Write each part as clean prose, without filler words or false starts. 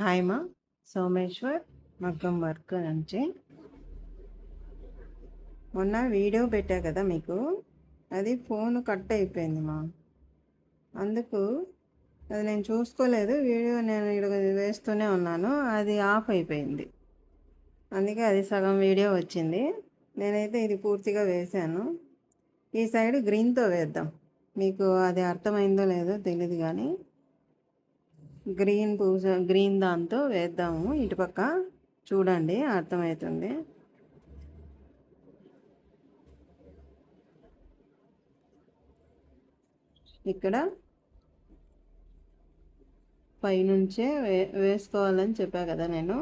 Hi మా సోమేశ్వర్ మగ్గం work నుంచి మొన్న వీడియో పెట్టా కదా మీకు. అది ఫోన్ కట్ అయిపోయింది మా. అందుకు అది నేను చూసుకోలేదు. వీడియో నేను ఇక్కడ వేస్తూనే ఉన్నాను, అది ఆఫ్ అయిపోయింది. అందుకే అది సగం వీడియో వచ్చింది. నేనైతే ఇది పూర్తిగా వేశాను. ఈ సైడ్ గ్రీన్తో వేద్దాం. మీకు అది అర్థమైందో లేదో తెలియదు కానీ గ్రీన్ దాంతో వేద్దాము. ఇటుపక్క చూడండి, అర్థమవుతుంది. ఇక్కడ పైనుంచే వేసుకోవాలని చెప్పా కదా నేను.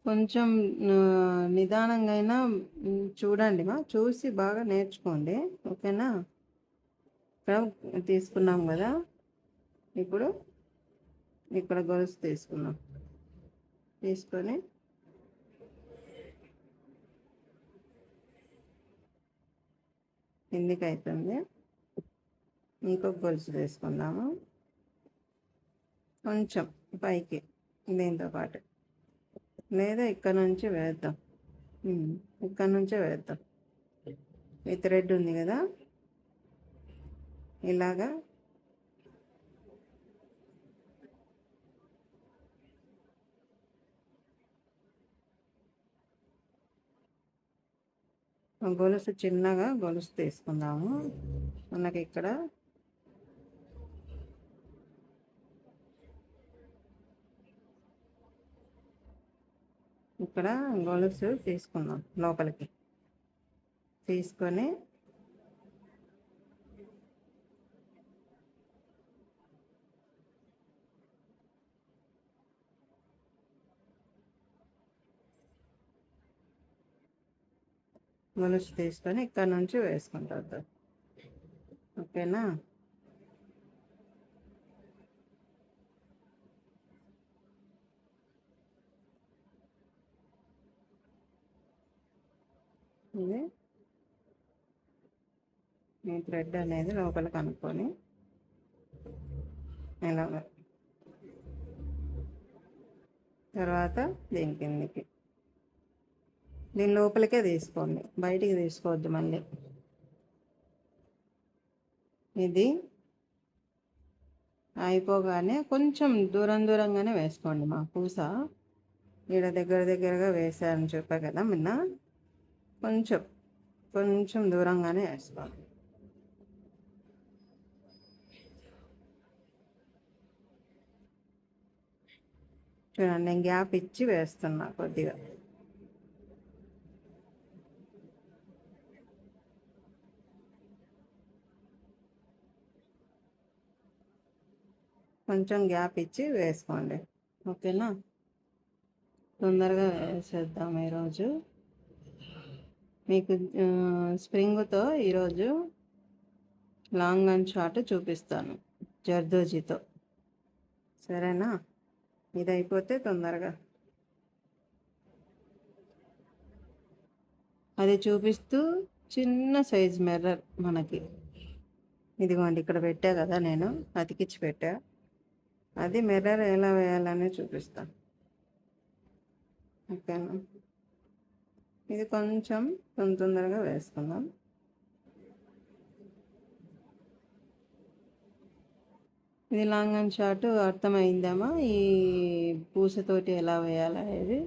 కొంచెం నిదానంగా అయినా చూడండి మా, చూసి బాగా నేర్చుకోండి, ఓకేనా. ఇక్కడ తీసుకున్నాం కదా, ఇప్పుడు ఇక్కడ గొలుసు తీసుకున్నాం. తీసుకొని కిందికి అవుతుంది. ఇంకొక గొలుసు తీసుకుందాము, కొంచెం పైకి దీంతో పాటు, లేదా ఇక్కడ నుంచి వేద్దాం. ఇక్కడ నుంచే వేద్దాం. ఈ థ్రెడ్ ఉంది కదా, ఇలాగా గొలుసు చిన్నగా గొలుసు తీసుకుందాము. మనకి ఇక్కడ గొలుసు తీసుకుందాం. లోపలికి తీసుకొని ఇక్కడ నుంచి వేసుకుంటారు, ఓకేనా. ఇది ఈ థ్రెడ్ అనేది లోపల కనుక్కొని ఇలాగ, తర్వాత దీని కిందికి, దీని లోపలికే తీసుకోండి, బయటికి తీసుకోవద్దు మళ్ళీ. ఇది అయిపోగానే కొంచెం దూరంగానే వేసుకోండి మా. పూస ఇక్కడ దగ్గరగా వేసారని చెప్పా కదా నిన్న, కొంచెం దూరంగానే వేసుకోండి. చూడండి, నేను గ్యాప్ ఇచ్చి వేస్తున్నా కొద్దిగా. కొంచెం గ్యాప్ ఇచ్చి వేసుకోండి, ఓకేనా. తొందరగా వేసేద్దాం ఈరోజు. మీకు స్ప్రింగ్తో ఈరోజు లాంగ్ అండ్ షార్ట్ చూపిస్తాను, జర్దోజీతో, సరేనా. ఇది అయిపోతే తొందరగా అది చూపిస్తూ చిన్న సైజ్ మిర్రర్ మనకి, ఇదిగోండి ఇక్కడ పెట్టా కదా నేను, అతికిచ్చి పెట్టా. అది మిర్రర్ ఎలా వేయాలని చూపిస్తాను, ఓకేనా. ఇది కొంచెం తొందరగా వేసుకుందాం. ఇది లాంగ్ అండ్ షార్ట్ అర్థమైందమ్మా. ఈ పూసతోటి ఎలా వేయాలనేది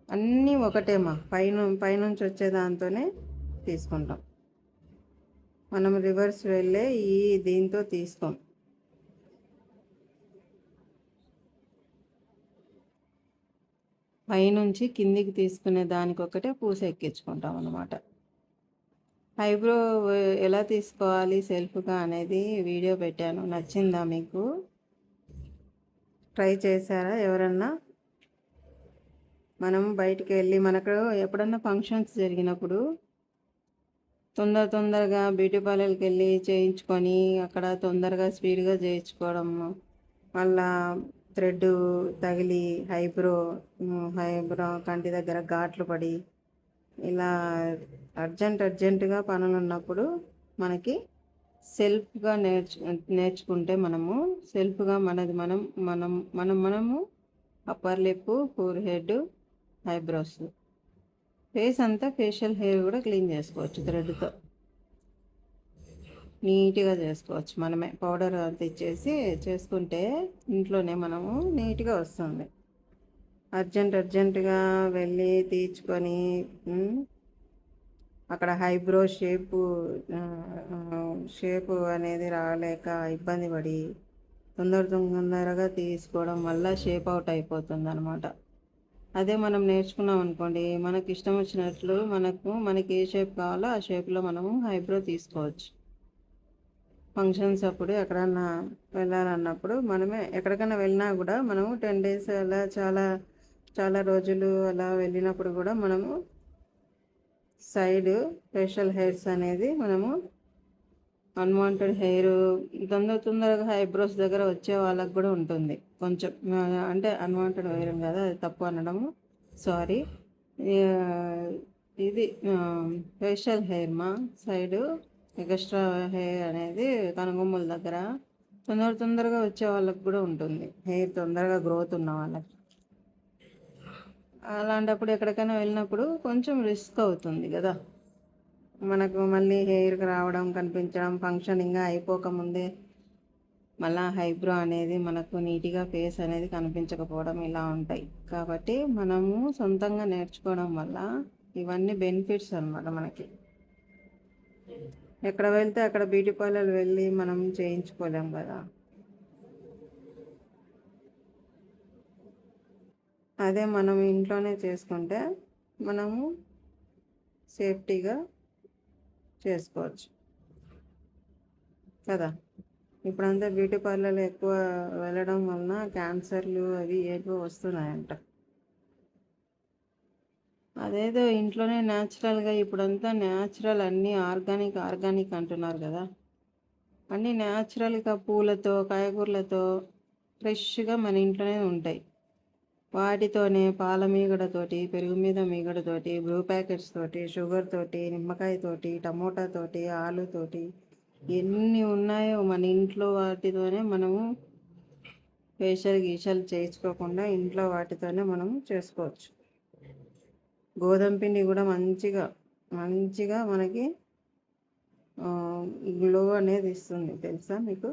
అన్నీ ఒకటేమా. పైనుంచి వచ్చే దాంతోనే తీసుకుంటాం మనం. రివర్స్ వెళ్ళే ఈ దీంతో తీసుకోం. పైనుంచి కిందికి తీసుకునే దానికొక్కటే పూస ఎక్కించుకుంటాం అన్నమాట. ఐబ్రో ఎలా తీసుకోవాలి సెల్ఫ్గా అనేది వీడియో పెట్టాను, నచ్చిందా మీకు? ట్రై చేశారా ఎవరన్నా? మనం బయటికి వెళ్ళి మనకు ఎప్పుడన్నా ఫంక్షన్స్ జరిగినప్పుడు తొందరగా బ్యూటీ పార్లర్కి వెళ్ళి చేయించుకొని అక్కడ తొందరగా స్పీడ్గా చేయించుకోవడం, మళ్ళా థ్రెడ్ తగిలి ఐబ్రో కంటి దగ్గర ఘాట్లు పడి, ఇలా అర్జెంటుగా పనులు ఉన్నప్పుడు మనకి సెల్ఫ్గా నేర్చుకుంటే మనము సెల్ఫ్గా మనము upper lip, four head, eyebrows, face అంతా ఫేషియల్ హెయిర్ కూడా క్లీన్ చేసుకోవచ్చు థ్రెడ్తో. నీట్గా చేసుకోవచ్చు మనమే. పౌడర్ అంత ఇచ్చేసి చేసుకుంటే ఇంట్లోనే మనము నీట్గా వస్తుంది. అర్జెంటుగా వెళ్ళి తీర్చుకొని అక్కడ హైబ్రో షేపు అనేది రాలేక ఇబ్బంది పడి తొందరగా తీసుకోవడం వల్ల షేప్ అవుట్ అయిపోతుంది అనమాట. అదే మనం నేర్చుకున్నాం అనుకోండి, మనకి ఇష్టం వచ్చినట్లు మనకి ఏ షేప్ కావాలో ఆ షేప్లో మనము హైబ్రో తీసుకోవచ్చు. ఫంక్షన్స్ అప్పుడు ఎక్కడన్నా వెళ్ళాలన్నప్పుడు మనమే ఎక్కడికైనా వెళ్ళినా కూడా మనము 10 days అలా చాలా చాలా రోజులు అలా వెళ్ళినప్పుడు కూడా మనము సైడ్ ఫేషియల్ హెయిర్స్ అనేది మనము అన్వాంటెడ్ హెయిర్ తొందరగా ఐబ్రోస్ దగ్గర వచ్చే వాళ్ళకు కూడా ఉంటుంది కొంచెం. అంటే అన్వాంటెడ్ హెయిర్ కదా, అది తప్పు అనడము, సారీ. ఇది facial hair side extra hair అనేది కనుబొమ్మల దగ్గర తొందరగా వచ్చే వాళ్ళకి కూడా ఉంటుంది, హెయిర్ తొందరగా గ్రోత్ ఉన్న వాళ్ళకి. అలాంటప్పుడు ఎక్కడికైనా వెళ్ళినప్పుడు కొంచెం రిస్క్ అవుతుంది కదా మనకు. మళ్ళీ హెయిర్కి రావడం, కనిపించడం, ఫంక్షన్ ఇంకా అయిపోకముందే మళ్ళీ హైబ్రో అనేది మనకు నీట్గా ఫేస్ అనేది కనిపించకపోవడం ఇలా ఉంటాయి. కాబట్టి మనము సొంతంగా నేర్చుకోవడం వల్ల ఇవన్నీ బెనిఫిట్స్ అన్నమాట మనకి. ఎక్కడ వెళ్తే అక్కడ బ్యూటీ పార్లర్ వెళ్ళి మనం చేయించుకోలేం కదా. అదే మనం ఇంట్లోనే చేసుకుంటే మనము సేఫ్టీగా చేసుకోవచ్చు కదా. ఇప్పుడంతా బ్యూటీ పార్లర్లు ఎక్కువ వెళ్ళడం వలన క్యాన్సర్లు అవి ఏవో వస్తున్నాయంట. అదేదో ఇంట్లోనే న్యాచురల్గా, ఇప్పుడంతా న్యాచురల్ అన్నీ ఆర్గానిక్ అంటున్నారు కదా. అన్నీ న్యాచురల్గా పూలతో, కాయగూరలతో ఫ్రెష్గా మన ఇంట్లోనే ఉంటాయి. వాటితోనే పాల మీగడతోటి, పెరుగు మీద మీగడతోటి, బ్రూ ప్యాకెట్స్ తోటి, షుగర్ తోటి, నిమ్మకాయ తోటి, టమోటా తోటి, ఆలుతోటి ఎన్ని ఉన్నాయో మన ఇంట్లో వాటితోనే మనము ఫేషియల్ చేయించుకోకుండా ఇంట్లో వాటితోనే మనము చేసుకోవచ్చు. గోధుమ పిండి కూడా మంచిగా మనకి గ్లో అనేది ఇస్తుంది, తెలుసా మీకు?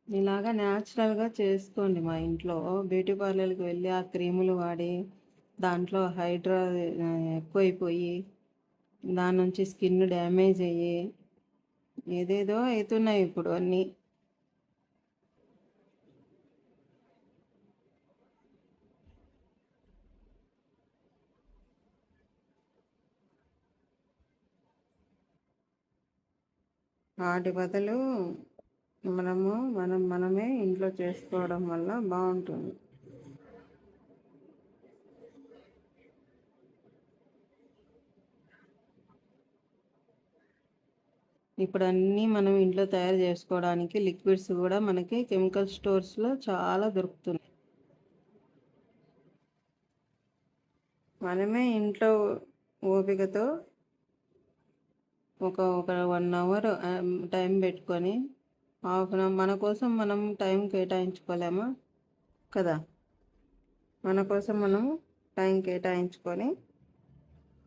ఇలాగా న్యాచురల్గా చేసుకోండి. మా ఇంట్లో బ్యూటీ పార్లర్కి వెళ్ళి ఆ క్రీములు వాడి దాంట్లో హైడ్రా ఎక్కువైపోయి దాని నుంచి స్కిన్ డ్యామేజ్ అయ్యి ఏదేదో అవుతున్నాయి ఇప్పుడు అన్నీ. వాటి బదులు మనమే ఇంట్లో చేసుకోవడం వల్ల బాగుంటుంది. ఇప్పుడు అన్నీ మనం ఇంట్లో తయారు చేసుకోవడానికి లిక్విడ్స్ కూడా మనకి కెమికల్ స్టోర్స్లో చాలా దొరుకుతున్నాయి. మనమే ఇంట్లో ఓపికతో ఒక 1 hour టైం పెట్టుకొని మన కోసం మనం టైం కేటాయించుకోలేమా కదా. మన కోసం మనం టైం కేటాయించుకొని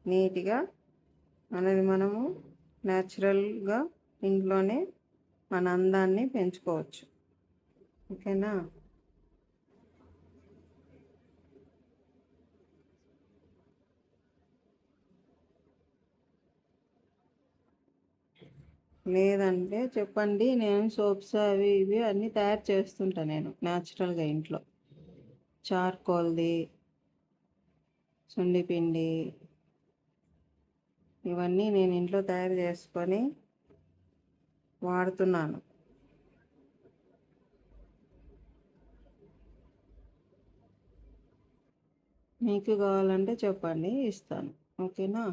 నీట్గా మనము న్యాచురల్గా ఇంట్లోనే మన అందాన్ని పెంచుకోవచ్చు. ఓకేనా? లేదంటే చెప్పండి, నేను సోప్స్ అవి ఇవి అన్నీ తయారు చేస్తుంటా నేను న్యాచురల్గా ఇంట్లో. చార్కోల్ది, సుండిపిండి, ఇవన్నీ నేను ఇంట్లో తయారు చేసుకొని వాడుతున్నాను. మీకు కావాలంటే చెప్పండి, ఇస్తాను. ఓకేనా?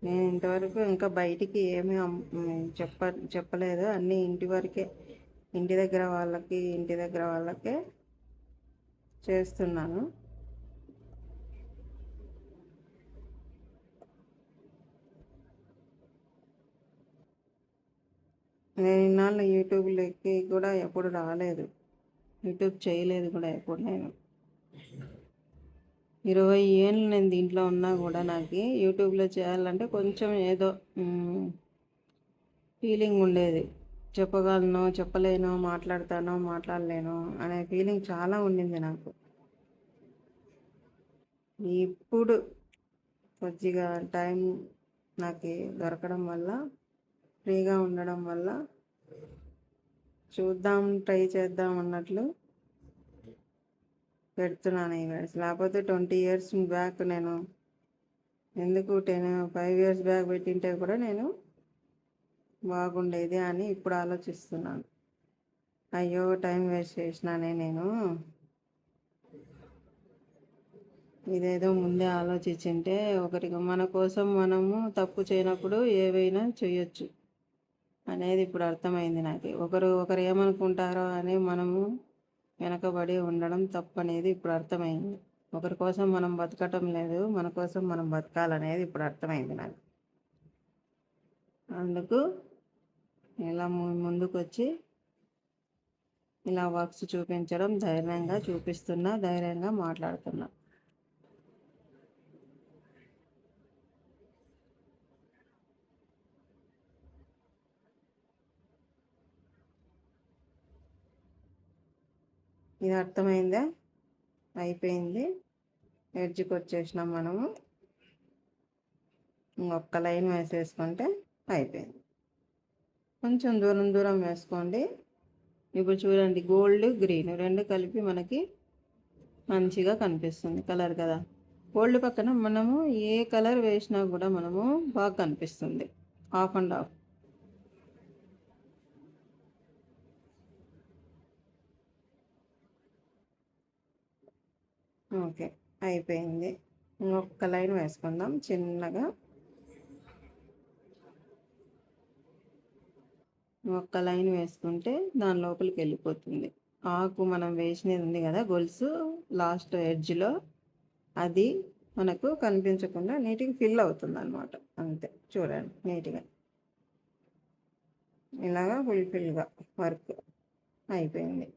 నేను ఇంతవరకు ఇంకా బయటికి ఏమీ చెప్పలేదు. అన్నీ ఇంటి వరకే, ఇంటి దగ్గర వాళ్ళకే చేస్తున్నాను. నేను ఇన్నాళ్ళు యూట్యూబ్లోకి కూడా ఎప్పుడు రాలేదు, యూట్యూబ్ చేయలేదు కూడా ఎప్పుడు. నేను 20 ఏళ్ళు నేను దీంట్లో ఉన్నా కూడా నాకు యూట్యూబ్లో చేయాలంటే కొంచెం ఏదో ఫీలింగ్ ఉండేది. చెప్పగలను, చెప్పలేను, మాట్లాడతానో మాట్లాడలేను అనే ఫీలింగ్ చాలా ఉండింది నాకు. ఇప్పుడు కొద్దిగా టైం నాకు దొరకడం వల్ల, ఫ్రీగా ఉండడం వల్ల చూద్దాం, ట్రై చేద్దాం అన్నట్లు పెడుతున్నాను ఈ వీడియోస్. లేకపోతే 20 ఇయర్స్ బ్యాక్ నేను ఎందుకు 5 ఇయర్స్ బ్యాక్ పెట్టింటే కూడా నేను బాగుండేది అని ఇప్పుడు ఆలోచిస్తున్నాను. అయ్యో, టైం వేస్ట్ చేసినానే నేను, ఇదేదో ముందే ఆలోచించింటే ఒకరికి మన కోసం మనము తప్పు చేయనప్పుడు ఏవైనా చేయొచ్చు అనేది ఇప్పుడు అర్థమైంది నాకు. ఒకరు ఏమనుకుంటారో అని మనము వెనకబడి ఉండడం తప్పు అనేది ఇప్పుడు అర్థమైంది. ఒకరి కోసం మనం బతకటం లేదు, మన కోసం మనం బతకాలనేది ఇప్పుడు అర్థమైంది నాకు. అందుకు ఇలా ముందుకు వచ్చి ఇలా వర్క్స్ చూపించడం, ధైర్యంగా చూపిస్తున్నా, ధైర్యంగా మాట్లాడుతున్నా. ఇది అర్థమైందా? అయిపోయింది. ఎడ్జ్కి వచ్చేసినాం మనము. ఇంకొక లైన్ వేసేసుకుంటే అయిపోయింది. కొంచెం దూరం దూరం వేసుకోండి. ఇప్పుడు చూడండి, గోల్డ్ గ్రీన్ రెండు కలిపి మనకి మంచిగా కనిపిస్తుంది కలర్ కదా. గోల్డ్ పక్కన మనము ఏ కలర్ వేసినా కూడా మనము బాగా కనిపిస్తుంది. Half and half. ఓకే, అయిపోయింది. ఇంకొక లైన్ వేసుకుందాం చిన్నగా. ఒక్క లైన్ వేసుకుంటే దాని లోపలికి వెళ్ళిపోతుంది. ఆకు మనం వేసినది ఉంది కదా గొలుసు, లాస్ట్ ఎడ్జ్లో, అది మనకు కనిపించకుండా నీట్గా ఫిల్ అవుతుంది అన్నమాట. అంతే, చూడండి నీట్గా ఇలాగా ఫుల్ఫిల్గా వర్క్ అయిపోయింది.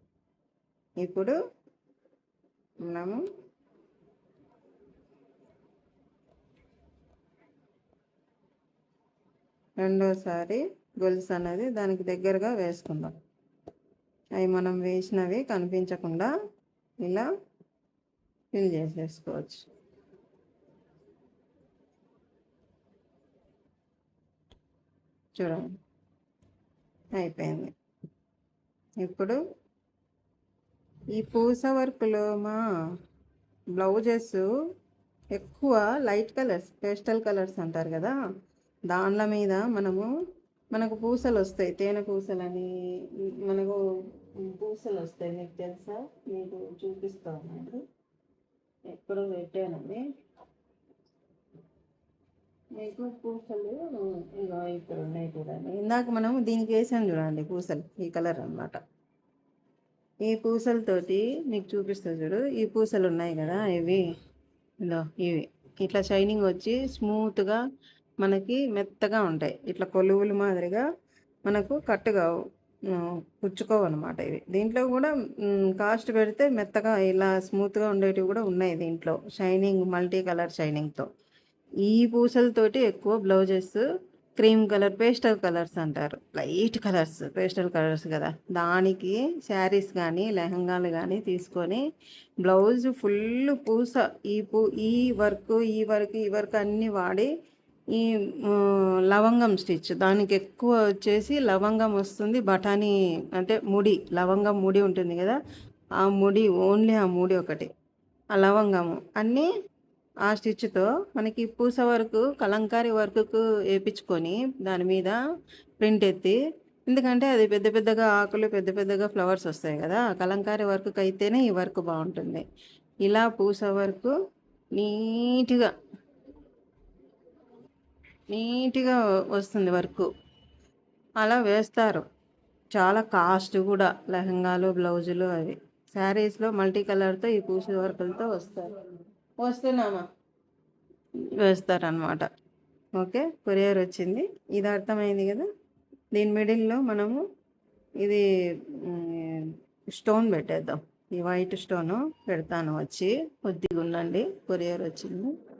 ఇప్పుడు మనము రెండోసారి గొలుసు అనేది దానికి దగ్గరగా వేసుకుందాం. అవి మనం వేసినవి కనిపించకుండా ఇలా ఫిల్ చేసేసుకోవచ్చు. చూడండి, అయిపోయింది. ఇప్పుడు ఈ పూస వర్క్లో మా బ్లౌజెస్ ఎక్కువ లైట్ కలర్స్, పేస్టల్ కలర్స్ అంటారు కదా, దానిల మీద మనకు పూసలు వస్తాయి. తేనె పూసలని మనకు పూసలు వస్తాయి. మీకు తెలుసా? మీకు చూపిస్తా ఉన్నాడు, ఎక్కడో పెట్టానండి మీకు పూసలు. ఇగో ఇక్కడ ఉన్నాయి చూడండి. ఇందాక మనం దీనికి వేసాం చూడండి పూసలు, ఈ కలర్ అన్నమాట. ఈ పూసలతోటి మీకు చూపిస్తా చూడు. ఈ పూసలు ఉన్నాయి కదా, ఇవి ఇవి ఇట్లా షైనింగ్ వచ్చి స్మూత్గా మనకి మెత్తగా ఉంటాయి. ఇట్లా కొలువులు మాదిరిగా మనకు కట్టుగా పుచ్చుకోవన్నమాట. ఇవి దీంట్లో కూడా కాస్ట్ పెడితే మెత్తగా ఇలా స్మూత్గా ఉండేటివి కూడా ఉన్నాయి దీంట్లో, షైనింగ్ మల్టీ కలర్ షైనింగ్తో. ఈ పూసలతోటి ఎక్కువ blouses cream colour, pastel colours అంటారు, లైట్ కలర్స్, పేస్టల్ కలర్స్ కదా, దానికి శారీస్ కానీ లెహంగాలు కానీ తీసుకొని బ్లౌజ్ ఫుల్ పూస, ఈ వర్క్ ఈ వర్క్ అన్నీ వాడి ఈ లవంగం స్టిచ్, దానికి ఎక్కువ వచ్చేసి లవంగం వస్తుంది. బఠానీ అంటే ముడి, లవంగం ముడి ఉంటుంది కదా, ఆ ముడి, ఓన్లీ ఆ ముడి ఒకటి, ఆ లవంగము అన్నీ ఆ స్టిచ్తో మనకి పూస వర్క్, కలంకారీ వర్క్కు వేయించుకొని దాని మీద ప్రింట్ ఎత్తి, ఎందుకంటే అది పెద్ద పెద్దగా ఆకులు, పెద్ద పెద్దగా ఫ్లవర్స్ వస్తాయి కదా, కలంకారీ వర్క్కి అయితేనే ఈ వర్క్ బాగుంటుంది. ఇలా పూస వర్క్ నీట్గా నీట్గా వస్తుంది వర్క్. అలా వేస్తారు. చాలా కాస్ట్ కూడా లెహంగాలు, బ్లౌజులు అవి. శారీస్‌లో మల్టీ కలర్‌తో ఈ పూసల వర్కులతో వస్తారు. వస్తున్నామా వేస్తారనమాట. ఓకే. కొరియర్ వచ్చింది. ఇది అర్థమైంది కదా! దీని మిడిల్‌లో మనము ఇది స్టోన్ పెట్టేద్దాం. ఈ వైట్ స్టోను పెడతాను వచ్చి. కొద్దిగా ఉండండి. కొరియర్ వచ్చింది.